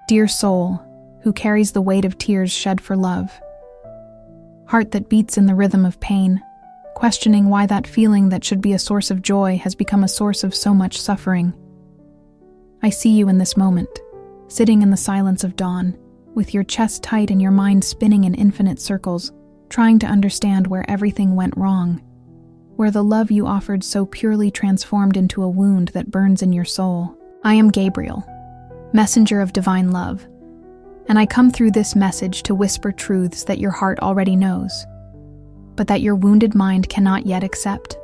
Dear soul, who carries the weight of tears shed for love. Heart that beats in the rhythm of pain, questioning why that feeling that should be a source of joy has become a source of so much suffering. I see you in this moment, sitting in the silence of dawn, with your chest tight and your mind spinning in infinite circles, trying to understand where everything went wrong, where the love you offered so purely transformed into a wound that burns in your soul. I am Gabriel, messenger of divine love, and I come through this message to whisper truths that your heart already knows, but that your wounded mind cannot yet accept.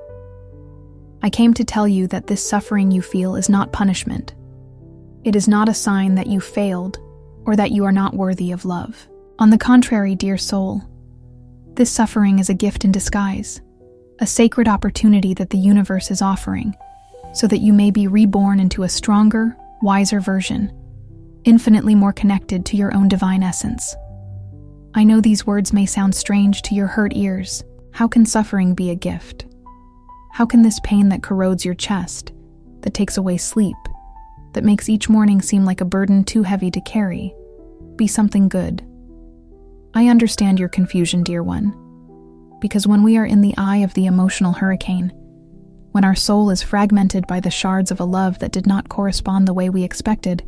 I came to tell you that this suffering you feel is not punishment. It is not a sign that you failed or that you are not worthy of love. On the contrary, dear soul, this suffering is a gift in disguise, a sacred opportunity that the universe is offering, so that you may be reborn into a stronger, wiser version, infinitely more connected to your own divine essence. I know these words may sound strange to your hurt ears. How can suffering be a gift? How can this pain that corrodes your chest, that takes away sleep, that makes each morning seem like a burden too heavy to carry, be something good? I understand your confusion, dear one, because when we are in the eye of the emotional hurricane, when our soul is fragmented by the shards of a love that did not correspond the way we expected,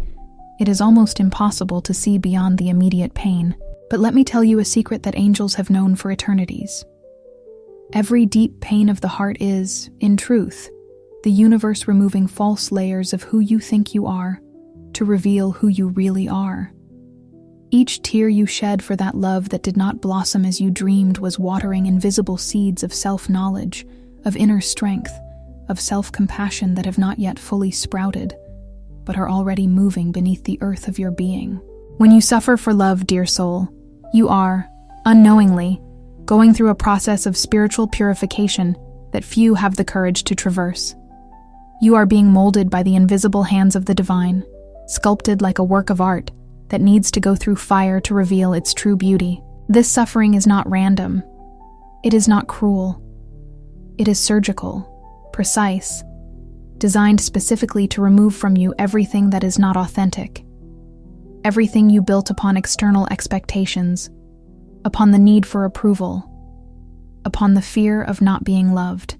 it is almost impossible to see beyond the immediate pain. But let me tell you a secret that angels have known for eternities. Every deep pain of the heart is, in truth, the universe removing false layers of who you think you are to reveal who you really are. Each tear you shed for that love that did not blossom as you dreamed was watering invisible seeds of self-knowledge, of inner strength, of self-compassion that have not yet fully sprouted, but are already moving beneath the earth of your being. When you suffer for love, dear soul, you are, unknowingly, going through a process of spiritual purification that few have the courage to traverse. You are being molded by the invisible hands of the divine, sculpted like a work of art that needs to go through fire to reveal its true beauty. This suffering is not random. It is not cruel. It is surgical, precise, designed specifically to remove from you everything that is not authentic, everything you built upon external expectations, upon the need for approval, upon the fear of not being loved.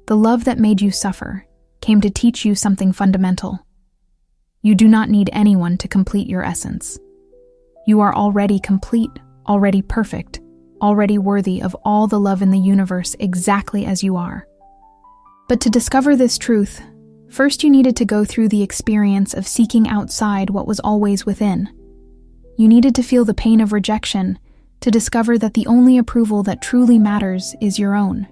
The love that made you suffer came to teach you something fundamental. You do not need anyone to complete your essence. You are already complete, already perfect, already worthy of all the love in the universe exactly as you are. But to discover this truth, first you needed to go through the experience of seeking outside what was always within. You needed to feel the pain of rejection to discover that the only approval that truly matters is your own.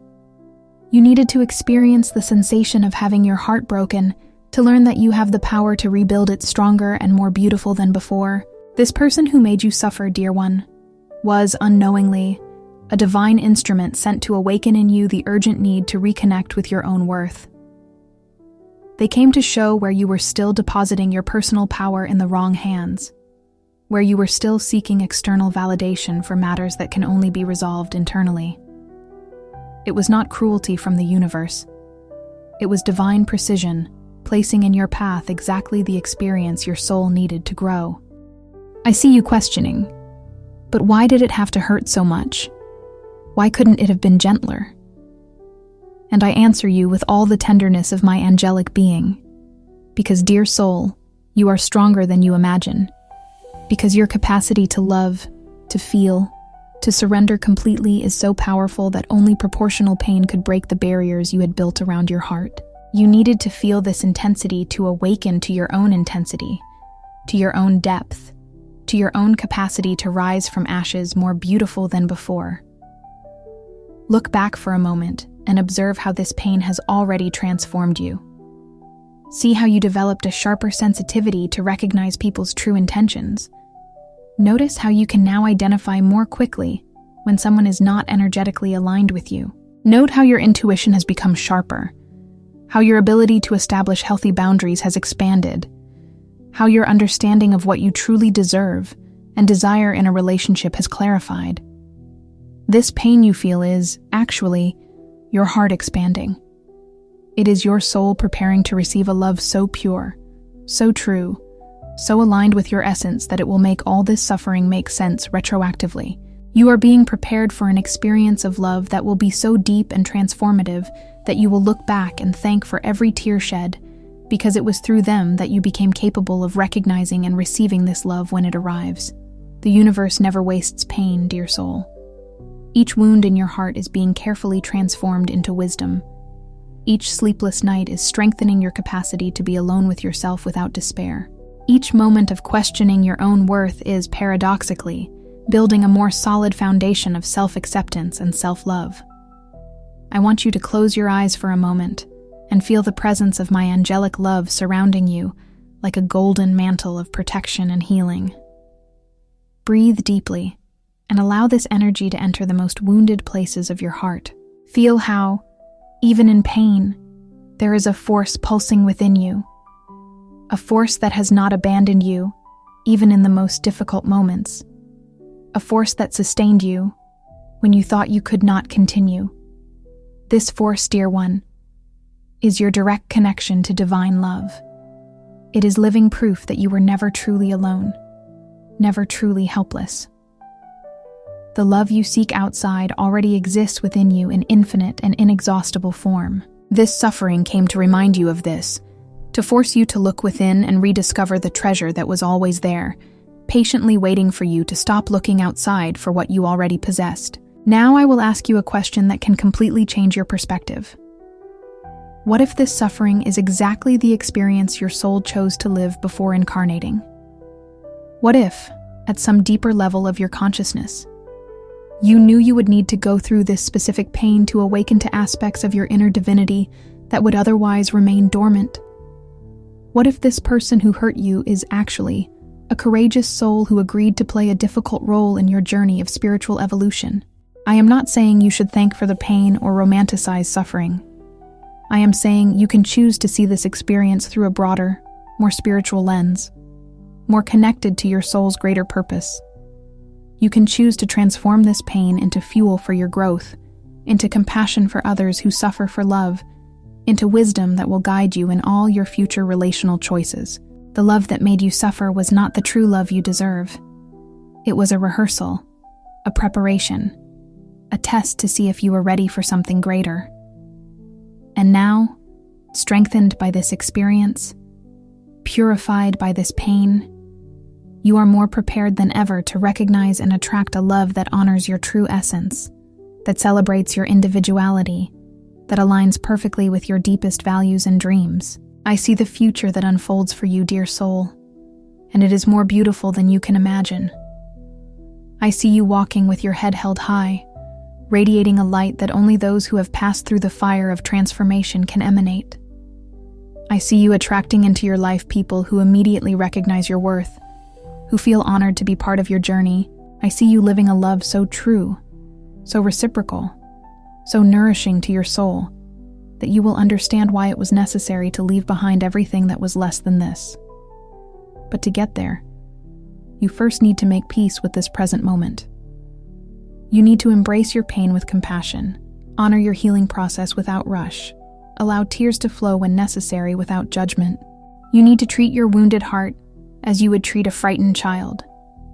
You needed to experience the sensation of having your heart broken to learn that you have the power to rebuild it stronger and more beautiful than before. This person who made you suffer, dear one, was, unknowingly, a divine instrument sent to awaken in you the urgent need to reconnect with your own worth. They came to show where you were still depositing your personal power in the wrong hands, where you were still seeking external validation for matters that can only be resolved internally. It was not cruelty from the universe. It was divine precision, placing in your path exactly the experience your soul needed to grow. I see you questioning, but why did it have to hurt so much? Why couldn't it have been gentler? And I answer you with all the tenderness of my angelic being. Because, dear soul, you are stronger than you imagine. Because your capacity to love, to feel, to surrender completely is so powerful that only proportional pain could break the barriers you had built around your heart. You needed to feel this intensity to awaken to your own intensity, to your own depth, to your own capacity to rise from ashes more beautiful than before. Look back for a moment and observe how this pain has already transformed you. See how you developed a sharper sensitivity to recognize people's true intentions. Notice how you can now identify more quickly when someone is not energetically aligned with you. Note how your intuition has become sharper, how your ability to establish healthy boundaries has expanded, how your understanding of what you truly deserve and desire in a relationship has clarified. This pain you feel is, actually, your heart expanding. It is your soul preparing to receive a love so pure, so true, so aligned with your essence that it will make all this suffering make sense retroactively. You are being prepared for an experience of love that will be so deep and transformative that you will look back and thank for every tear shed, because it was through them that you became capable of recognizing and receiving this love when it arrives. The universe never wastes pain, dear soul. Each wound in your heart is being carefully transformed into wisdom. Each sleepless night is strengthening your capacity to be alone with yourself without despair. Each moment of questioning your own worth is, paradoxically, building a more solid foundation of self-acceptance and self-love. I want you to close your eyes for a moment and feel the presence of my angelic love surrounding you like a golden mantle of protection and healing. Breathe deeply and allow this energy to enter the most wounded places of your heart. Feel how, even in pain, there is a force pulsing within you, a force that has not abandoned you, even in the most difficult moments, a force that sustained you when you thought you could not continue. This force, dear one, is your direct connection to divine love. It is living proof that you were never truly alone, never truly helpless. The love you seek outside already exists within you in infinite and inexhaustible form. This suffering came to remind you of this, to force you to look within and rediscover the treasure that was always there, patiently waiting for you to stop looking outside for what you already possessed. Now I will ask you a question that can completely change your perspective. What if this suffering is exactly the experience your soul chose to live before incarnating? What if, at some deeper level of your consciousness, you knew you would need to go through this specific pain to awaken to aspects of your inner divinity that would otherwise remain dormant? What if this person who hurt you is actually a courageous soul who agreed to play a difficult role in your journey of spiritual evolution? I am not saying you should thank for the pain or romanticize suffering. I am saying you can choose to see this experience through a broader, more spiritual lens, more connected to your soul's greater purpose. You can choose to transform this pain into fuel for your growth, into compassion for others who suffer for love, into wisdom that will guide you in all your future relational choices. The love that made you suffer was not the true love you deserve. It was a rehearsal, a preparation, a test to see if you were ready for something greater. And now, strengthened by this experience, purified by this pain, you are more prepared than ever to recognize and attract a love that honors your true essence, that celebrates your individuality, that aligns perfectly with your deepest values and dreams. I see the future that unfolds for you, dear soul, and it is more beautiful than you can imagine. I see you walking with your head held high, radiating a light that only those who have passed through the fire of transformation can emanate. I see you attracting into your life people who immediately recognize your worth, who feel honored to be part of your journey. I see you living a love so true, so reciprocal, so nourishing to your soul, that you will understand why it was necessary to leave behind everything that was less than this. But to get there, you first need to make peace with this present moment. You need to embrace your pain with compassion, honor your healing process without rush, allow tears to flow when necessary without judgment. You need to treat your wounded heart as you would treat a frightened child,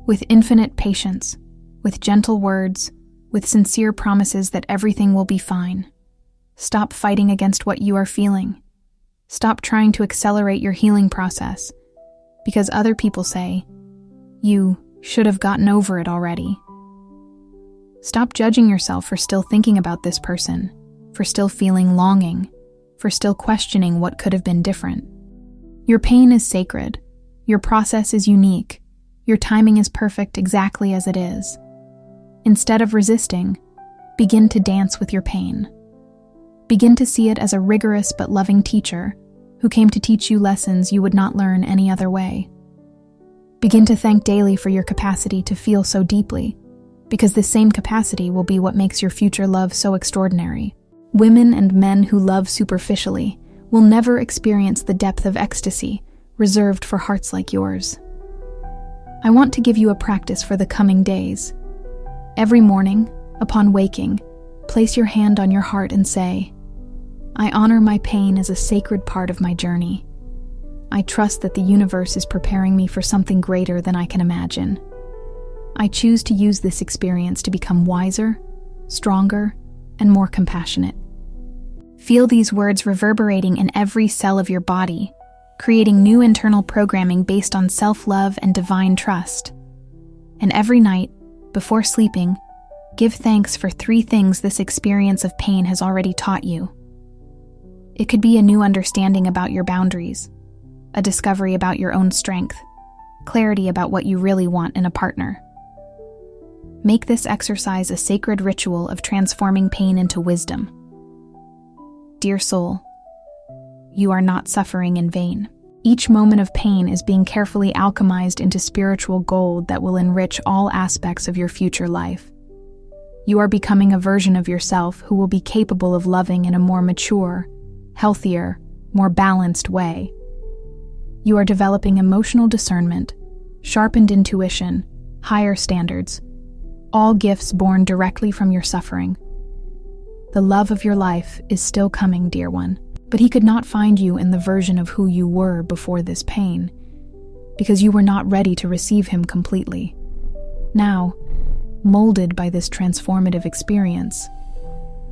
with infinite patience, with gentle words, with sincere promises that everything will be fine. Stop fighting against what you are feeling. Stop trying to accelerate your healing process, because other people say, you should have gotten over it already. Stop judging yourself for still thinking about this person, for still feeling longing, for still questioning what could have been different. Your pain is sacred. Your process is unique. Your timing is perfect exactly as it is. Instead of resisting, begin to dance with your pain. Begin to see it as a rigorous but loving teacher who came to teach you lessons you would not learn any other way. Begin to thank daily for your capacity to feel so deeply, because this same capacity will be what makes your future love so extraordinary. Women and men who love superficially will never experience the depth of ecstasy reserved for hearts like yours. I want to give you a practice for the coming days. Every morning, upon waking, place your hand on your heart and say, I honor my pain as a sacred part of my journey. I trust that the universe is preparing me for something greater than I can imagine. I choose to use this experience to become wiser, stronger, and more compassionate. Feel these words reverberating in every cell of your body, creating new internal programming based on self-love and divine trust. And every night, before sleeping, give thanks for 3 things this experience of pain has already taught you. It could be a new understanding about your boundaries, a discovery about your own strength, clarity about what you really want in a partner. Make this exercise a sacred ritual of transforming pain into wisdom. Dear soul, you are not suffering in vain. Each moment of pain is being carefully alchemized into spiritual gold that will enrich all aspects of your future life. You are becoming a version of yourself who will be capable of loving in a more mature, healthier, more balanced way. You are developing emotional discernment, sharpened intuition, higher standards, all gifts born directly from your suffering. The love of your life is still coming, dear one, but he could not find you in the version of who you were before this pain, because you were not ready to receive him completely. Now, molded by this transformative experience,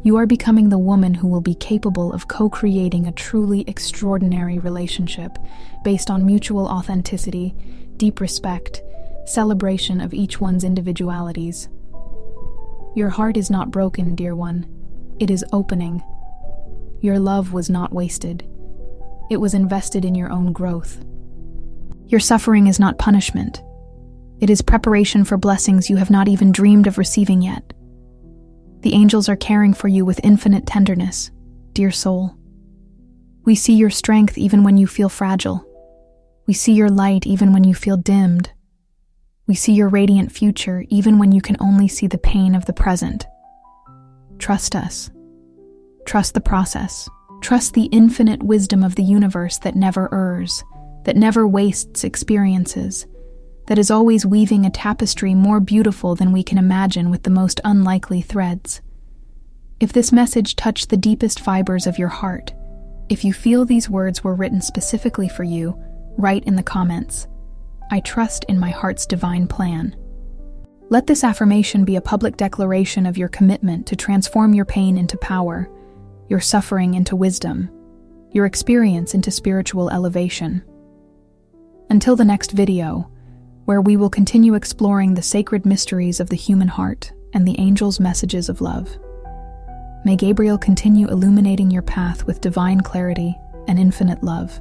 you are becoming the woman who will be capable of co-creating a truly extraordinary relationship based on mutual authenticity, deep respect, celebration of each one's individualities. Your heart is not broken, dear one. It is opening. Your love was not wasted. It was invested in your own growth. Your suffering is not punishment. It is preparation for blessings you have not even dreamed of receiving yet. The angels are caring for you with infinite tenderness, dear soul. We see your strength even when you feel fragile. We see your light even when you feel dimmed. We see your radiant future even when you can only see the pain of the present. Trust us. Trust the process. Trust the infinite wisdom of the universe that never errs, that never wastes experiences, that is always weaving a tapestry more beautiful than we can imagine with the most unlikely threads. If this message touched the deepest fibers of your heart, if you feel these words were written specifically for you, write in the comments, "I trust in my heart's divine plan." Let this affirmation be a public declaration of your commitment to transform your pain into power, your suffering into wisdom, your experience into spiritual elevation. Until the next video, where we will continue exploring the sacred mysteries of the human heart and the angels' messages of love. May Gabriel continue illuminating your path with divine clarity and infinite love.